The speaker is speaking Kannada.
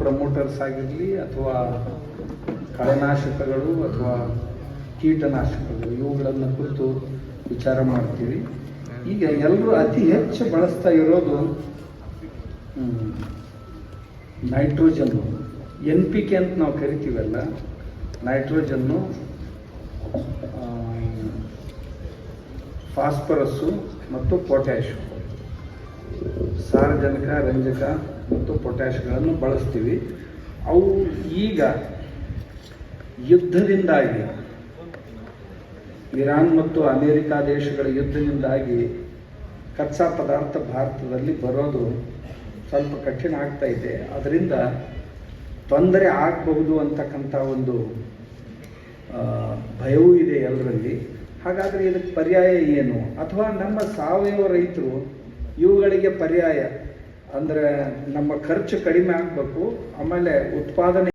ಪ್ರಮೋಟರ್ಸ್ ಆಗಿರಲಿ ಅಥವಾ ಕಳೆನಾಶಕಗಳು ಅಥವಾ ಕೀಟನಾಶಕಗಳು ಇವುಗಳನ್ನು ಕುರಿತು ವಿಚಾರ ಮಾಡ್ತೀವಿ. ಈಗ ಎಲ್ಲರೂ ಅತಿ ಹೆಚ್ಚು ಬಳಸ್ತಾ ಇರೋದು ನೈಟ್ರೋಜನ್ನು, NPK ಅಂತ ನಾವು ಕರಿತೀವಲ್ಲ, ನೈಟ್ರೋಜನ್ನು, ಫಾಸ್ಫರಸ್ಸು ಮತ್ತು ಪೊಟ್ಯಾಷ್, ಸಾರಜನಕ, ರಂಜಕ ಮತ್ತು ಪೊಟ್ಯಾಷ್ಗಳನ್ನು ಬಳಸ್ತೀವಿ. ಅವು ಈಗ ಯುದ್ಧದಿಂದಾಗಿ, ಇರಾನ್ ಮತ್ತು ಅಮೇರಿಕಾ ದೇಶಗಳ ಯುದ್ಧದಿಂದಾಗಿ ಕಚ್ಚಾ ಪದಾರ್ಥ ಭಾರತದಲ್ಲಿ ಬರೋದು ಸ್ವಲ್ಪ ಕಠಿಣ ಆಗ್ತಾ ಇದೆ. ಅದರಿಂದ ತೊಂದರೆ ಆಗಬಹುದು ಅಂತಕ್ಕಂಥ ಒಂದು ಭಯವೂ ಇದೆ ಎಲ್ಲರಲ್ಲಿ. ಹಾಗಾದರೆ ಇದಕ್ಕೆ ಪರ್ಯಾಯ ಏನು? ಅಥವಾ ನಮ್ಮ ಸಾವಯವ ರೈತರು ಇವುಗಳಿಗೆ ಪರ್ಯಾಯ ಅಂದರೆ ನಮ್ಮ ಖರ್ಚು ಕಡಿಮೆ ಆಗಬೇಕು, ಆಮೇಲೆ ಉತ್ಪಾದನೆ